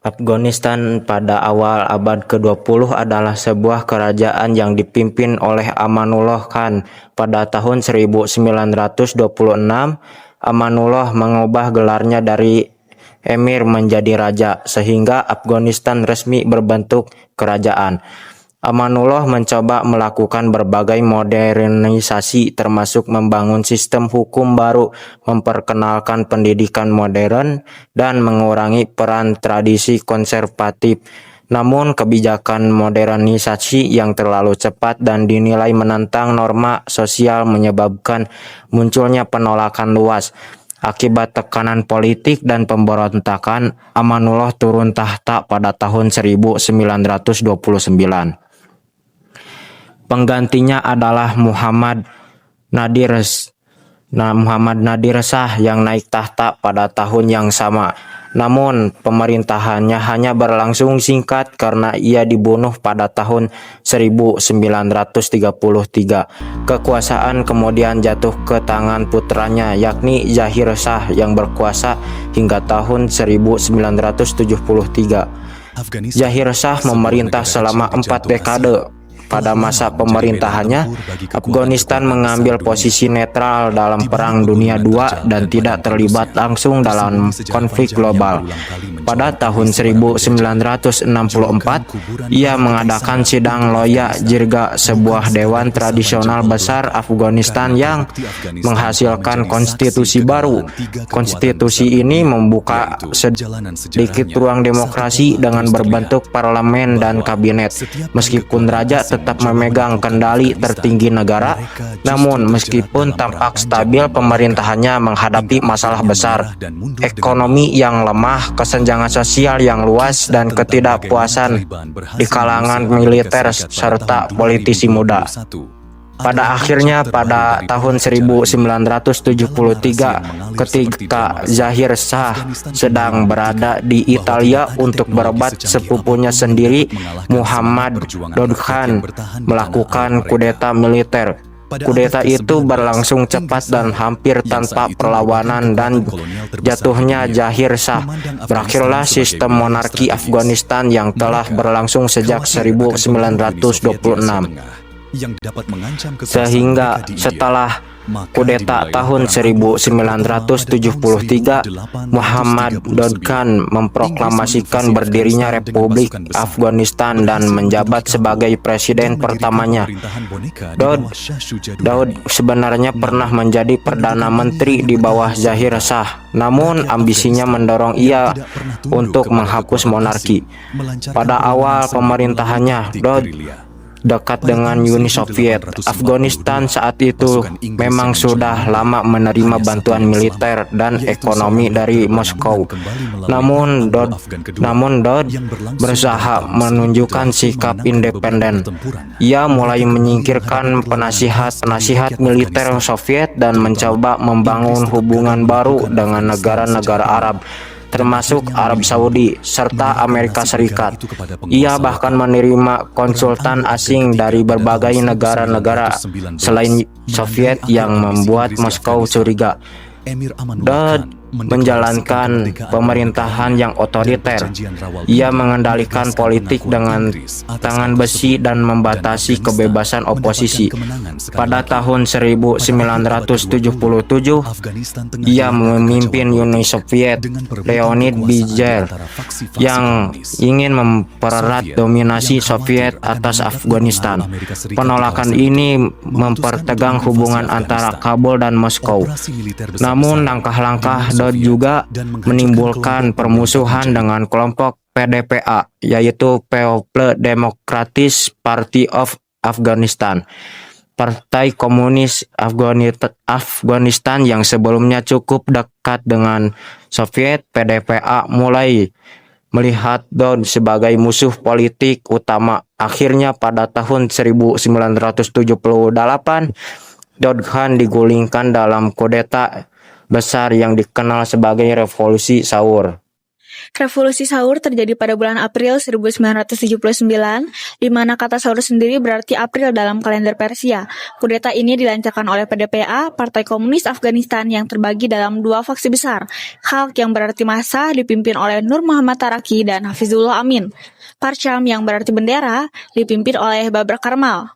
Afghanistan pada awal abad ke-20 adalah sebuah kerajaan yang dipimpin oleh Amanullah Khan. Pada tahun 1926, Amanullah mengubah gelarnya dari emir menjadi raja, sehingga Afghanistan resmi berbentuk kerajaan. Amanullah mencoba melakukan berbagai modernisasi, termasuk membangun sistem hukum baru, memperkenalkan pendidikan modern, dan mengurangi peran tradisi konservatif. Namun, kebijakan modernisasi yang terlalu cepat dan dinilai menentang norma sosial menyebabkan munculnya penolakan luas. Akibat tekanan politik dan pemberontakan, Amanullah turun tahta pada tahun 1929. Penggantinya adalah Muhammad Nadir Shah yang naik tahta pada tahun yang sama. Namun, pemerintahannya hanya berlangsung singkat karena ia dibunuh pada tahun 1933. Kekuasaan kemudian jatuh ke tangan putranya, yakni Zahir Shah, yang berkuasa hingga tahun 1973. Zahir Shah memerintah selama 4 dekade. Pada masa pemerintahannya, Afghanistan mengambil posisi netral dalam Perang Dunia II dan tidak terlibat langsung dalam konflik global. Pada tahun 1964, ia mengadakan Sidang Loya Jirga, sebuah dewan tradisional besar Afghanistan yang menghasilkan konstitusi baru. Konstitusi ini membuka sedikit ruang demokrasi dengan berbentuk parlemen dan kabinet. Meskipun raja tetap memegang kendali tertinggi negara, namun meskipun tampak stabil, pemerintahannya menghadapi masalah besar, ekonomi yang lemah, kesenjangan sosial yang luas, dan ketidakpuasan di kalangan militer serta politisi muda. Pada akhirnya, pada tahun 1973, ketika Zahir Shah sedang berada di Italia untuk berobat, sepupunya sendiri, Muhammad Dod Khan, melakukan kudeta militer. Kudeta itu berlangsung cepat dan hampir tanpa perlawanan, dan jatuhnya Zahir Shah. Berakhirlah sistem monarki Afghanistan yang telah berlangsung sejak 1926. Sehingga setelah kudeta tahun 1973, Muhammad Dod Khan memproklamasikan berdirinya Republik Afghanistan dan menjabat sebagai presiden pertamanya. Daud sebenarnya pernah menjadi perdana menteri di bawah Zahir Shah, namun ambisinya mendorong ia untuk menghapus monarki. Pada awal pemerintahannya, Daud dekat dengan Uni Soviet. Afghanistan saat itu memang sudah lama menerima bantuan militer dan ekonomi dari Moskow. Namun Daud berusaha menunjukkan sikap independen. Ia mulai menyingkirkan penasihat militer Soviet dan mencoba membangun hubungan baru dengan negara-negara Arab, termasuk Arab Saudi serta Amerika Serikat. Ia bahkan menerima konsultan asing dari berbagai negara-negara selain Soviet yang membuat Moskow curiga. Daud menjalankan pemerintahan yang otoriter. Ia mengendalikan politik dengan tangan besi dan membatasi kebebasan oposisi. Pada tahun 1977, ia memimpin Uni Soviet, Leonid Brezhnev, yang ingin mempererat dominasi Soviet atas Afghanistan. Penolakan ini mempertegang hubungan antara Kabul dan Moskow. Namun langkah-langkah Daud juga menimbulkan permusuhan dengan kelompok PDPA, yaitu People Democratic Party of Afghanistan, Partai Komunis Afghanistan yang sebelumnya cukup dekat dengan Soviet. PDPA mulai melihat Daud sebagai musuh politik utama. Akhirnya pada tahun 1978, Daud Khan digulingkan dalam kudeta besar yang dikenal sebagai Revolusi Saur. Revolusi Saur terjadi pada bulan April 1979, di mana kata Saur sendiri berarti April dalam kalender Persia. Kudeta ini dilancarkan oleh PDPA, Partai Komunis Afghanistan yang terbagi dalam dua faksi besar, Khalq yang berarti massa dipimpin oleh Nur Muhammad Taraki dan Hafizullah Amin. Parcham yang berarti bendera dipimpin oleh Babur Karmal.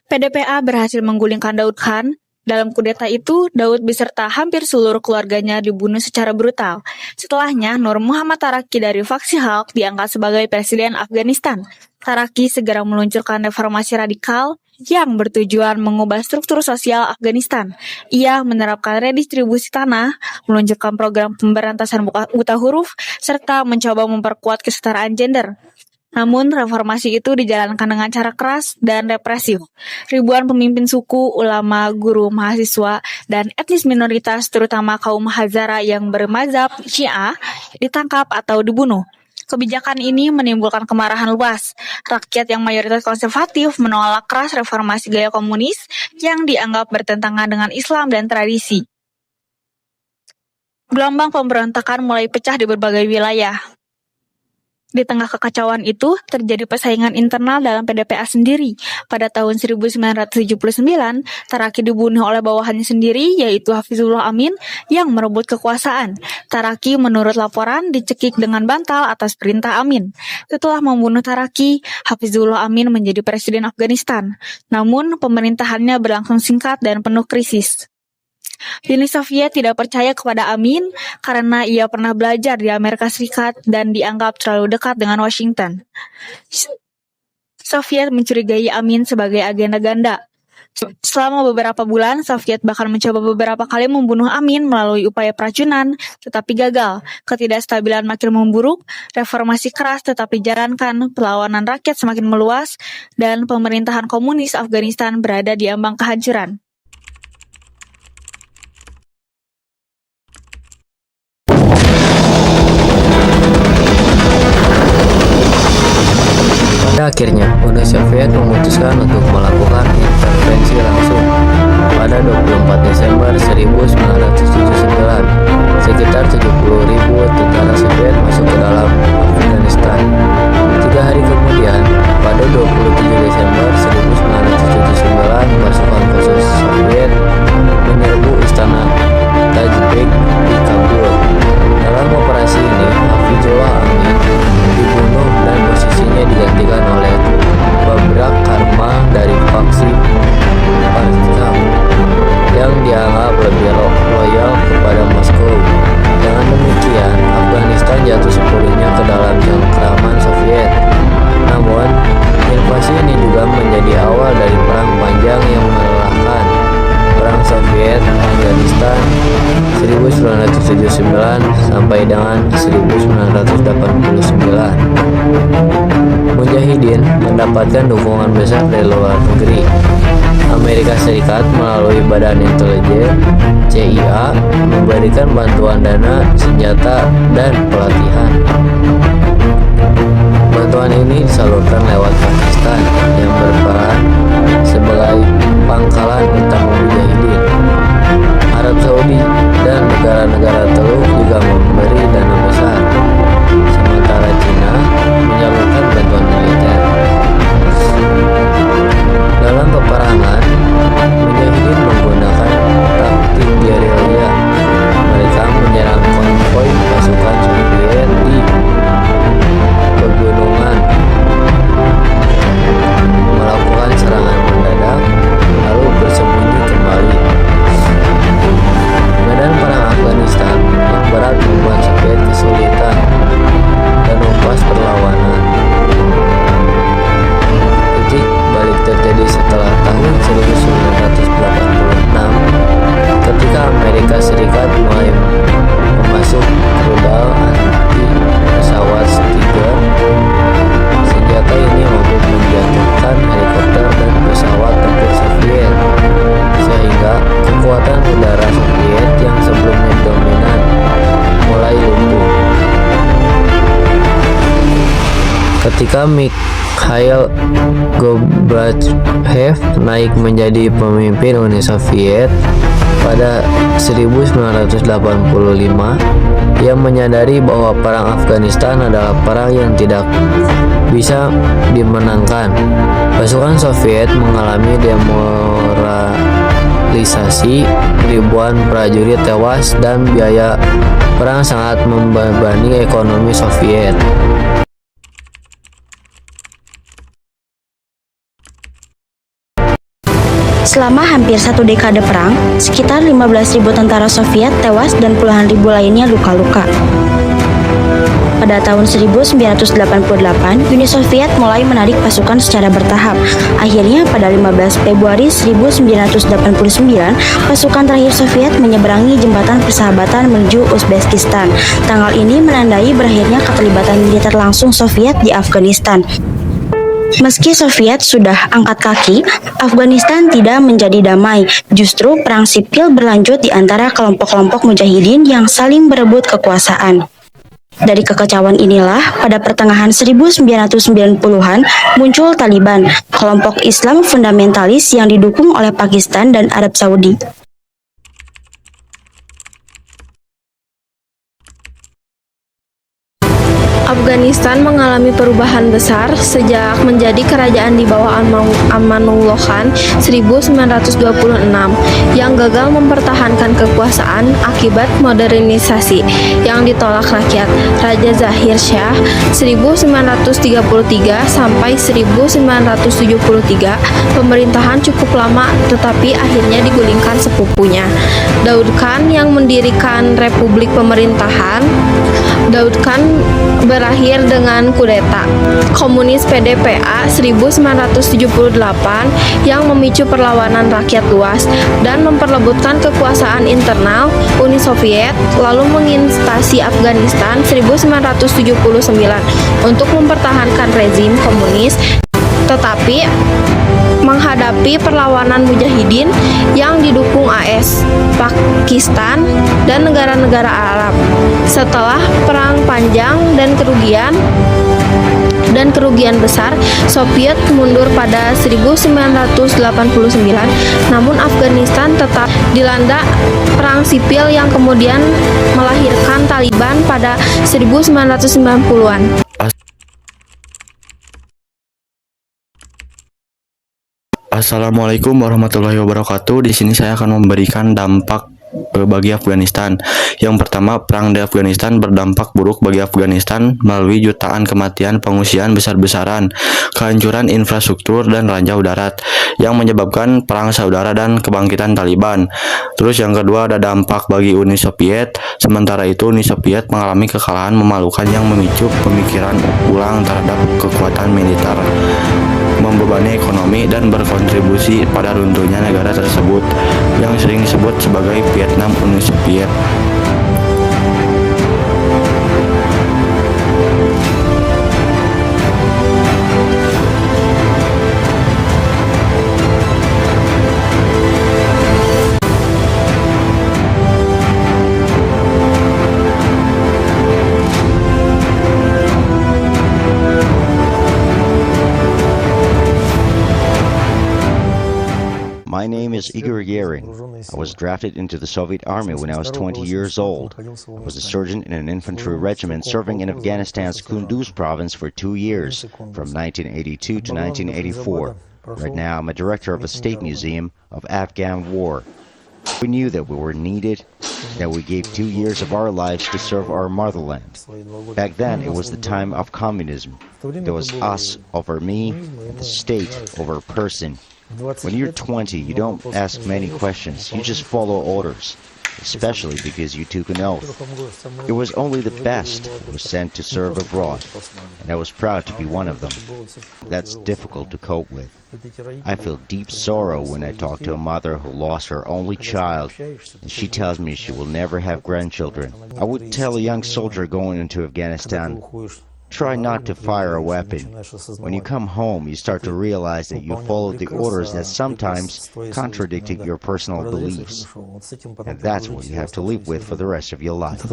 PDPA berhasil menggulingkan Daud Khan. Dalam kudeta itu, Daud beserta hampir seluruh keluarganya dibunuh secara brutal. Setelahnya, Nur Muhammad Taraki dari faksi Khalq diangkat sebagai presiden Afghanistan. Taraki segera meluncurkan reformasi radikal yang bertujuan mengubah struktur sosial Afghanistan. Ia menerapkan redistribusi tanah, meluncurkan program pemberantasan buta huruf, serta mencoba memperkuat kesetaraan gender. Namun, reformasi itu dijalankan dengan cara keras dan represif. Ribuan pemimpin suku, ulama, guru, mahasiswa, dan etnis minoritas, terutama kaum Hazara yang bermazhab Syiah, ditangkap atau dibunuh. Kebijakan ini menimbulkan kemarahan luas. Rakyat yang mayoritas konservatif menolak keras reformasi gaya komunis yang dianggap bertentangan dengan Islam dan tradisi. Gelombang pemberontakan mulai pecah di berbagai wilayah. Di tengah kekacauan itu, terjadi persaingan internal dalam PDPA sendiri. Pada tahun 1979, Taraki dibunuh oleh bawahannya sendiri, yaitu Hafizullah Amin, yang merebut kekuasaan. Taraki menurut laporan dicekik dengan bantal atas perintah Amin. Setelah membunuh Taraki, Hafizullah Amin menjadi presiden Afghanistan. Namun, pemerintahannya berlangsung singkat dan penuh krisis. Uni Soviet tidak percaya kepada Amin karena ia pernah belajar di Amerika Serikat dan dianggap terlalu dekat dengan Washington. Soviet mencurigai Amin sebagai agenda ganda. Selama beberapa bulan, Soviet bahkan mencoba beberapa kali membunuh Amin melalui upaya peracunan, tetapi gagal. Ketidakstabilan makin memburuk, reformasi keras tetap dijalankan, perlawanan rakyat semakin meluas, dan pemerintahan komunis Afghanistan berada di ambang kehancuran. Pada akhirnya, Uni Soviet memutuskan untuk melakukan intervensi langsung. Pada 24 Desember 1979, sekitar 70.000 tentara Soviet masuk ke dalam Afghanistan. 3 hari kemudian, pada 27 Desember 1979, pasukan khusus Soviet menyerbu istana Tajbek di Kabul. Dalam operasi ini, Hafizullah Amin dibunuh dan posisinya digantikan oleh Babur Karmal dari faksi Parcham yang dianggap lebih loyal kepada Moskow. Dengan demikian, Afghanistan jatuh sepenuhnya ke dalam cengkraman Soviet. Namun, invasi ini juga menjadi awal dari perang panjang yang melelahkan. Perang Soviet Afghanistan 1979 sampai dengan 1989. Mujahidin mendapatkan dukungan besar dari luar negeri. Amerika Serikat melalui Badan Intelijen CIA memberikan bantuan dana, senjata, dan pelatihan. Bantuan ini disalurkan lewat Pakistan yang berperan sebagai pangkalan utama Mujahidin. Arab Saudi dan negara-negara Teluk juga memberi dana besar, sementara Cina menyalurkan bantuan militer. Dalam peperangan, Mujahidin menggunakan taktik gerilya. Mereka menyerang konvoi pasukan Soviet di pegunungan, melakukan serangan mendadak, lalu bersembunyi kembali. Medan perang Afghanistan yang berat membuat Soviet kesulitan dan mempas perlawanan. Titik balik terjadi setelah tahun 1986 ketika Amerika Serikat mulai memasuk rudal anti pesawat Stinger. Senjata ini mampu menjatuhkan helikopter dan pesawat tempur Soviet, sehingga kekuatan udara Soviet yang sebelumnya dominan mulai lumpuh. Ketika Mikhail Gorbachev naik menjadi pemimpin Uni Soviet pada 1985, Ia menyadari bahwa perang Afghanistan adalah perang yang tidak bisa dimenangkan. Pasukan Soviet mengalami demoralisasi, ribuan prajurit tewas, dan biaya perang sangat membebani ekonomi Soviet. Selama hampir satu dekade perang, sekitar 15.000 tentara Soviet tewas dan puluhan ribu lainnya luka-luka. Pada tahun 1988, Uni Soviet mulai menarik pasukan secara bertahap. Akhirnya, pada 15 Februari 1989, pasukan terakhir Soviet menyeberangi jembatan persahabatan menuju Uzbekistan. Tanggal ini menandai berakhirnya keterlibatan militer langsung Soviet di Afghanistan. Meski Soviet sudah angkat kaki, Afghanistan tidak menjadi damai. Justru perang sipil berlanjut di antara kelompok-kelompok mujahidin yang saling berebut kekuasaan. Dari kekacauan inilah, pada pertengahan 1990-an muncul Taliban, kelompok Islam fundamentalis yang didukung oleh Pakistan dan Arab Saudi. Afghanistan mengalami perubahan besar sejak menjadi kerajaan di bawah Amanullah Khan 1926 yang gagal mempertahankan kekuasaan akibat modernisasi yang ditolak rakyat. Raja Zahir Shah 1933 sampai 1973, pemerintahan cukup lama tetapi akhirnya digulingkan sepupunya, Daud Khan, yang mendirikan Republik Pemerintahan. Daud Khan berakhir dengan kudeta komunis PDPA 1978 yang memicu perlawanan rakyat luas dan memperebutkan kekuasaan internal Uni Soviet, lalu menginvasi Afghanistan 1979 untuk mempertahankan rezim komunis, tetapi menghadapi perlawanan mujahidin yang didukung AS, Pakistan, dan negara-negara Arab. Setelah perang panjang dan kerugian besar, Soviet mundur pada 1989, namun Afghanistan tetap dilanda perang sipil yang kemudian melahirkan Taliban pada 1990-an. Assalamualaikum warahmatullahi wabarakatuh. Di sini saya akan memberikan dampak bagi Afghanistan. Yang pertama, perang di Afghanistan berdampak buruk bagi Afghanistan melalui jutaan kematian, pengungsian besar-besaran, kehancuran infrastruktur, dan ranjau darat yang menyebabkan perang saudara dan kebangkitan Taliban. Terus yang kedua, ada dampak bagi Uni Soviet. Sementara itu, Uni Soviet mengalami kekalahan memalukan yang memicu pemikiran ulang terhadap kekuatan militer, membebani ekonomi, dan berkontribusi pada runtuhnya negara tersebut yang sering disebut sebagai Vietnam Uni Soviet. My name is Igor Yering. I was drafted into the Soviet Army when I was 20 years old. I was a sergeant in an infantry regiment serving in Afghanistan's Kunduz province for 2 years, from 1982 to 1984. Right now, I'm a director of a state museum of Afghan war. We knew that we were needed, that we gave 2 years of our lives to serve our motherland. Back then, it was the time of communism. There was us over me, and the state over a person. When you're 20, you don't ask many questions, you just follow orders, especially because you took an oath. It was only the best who was sent to serve abroad, and I was proud to be one of them. That's difficult to cope with. I feel deep sorrow when I talk to a mother who lost her only child, and she tells me she will never have grandchildren. I would tell a young soldier going into Afghanistan, try not to fire a weapon. When you come home, you start to realize that you followed the orders that sometimes contradicted your personal beliefs. And that's what you have to live with for the rest of your life.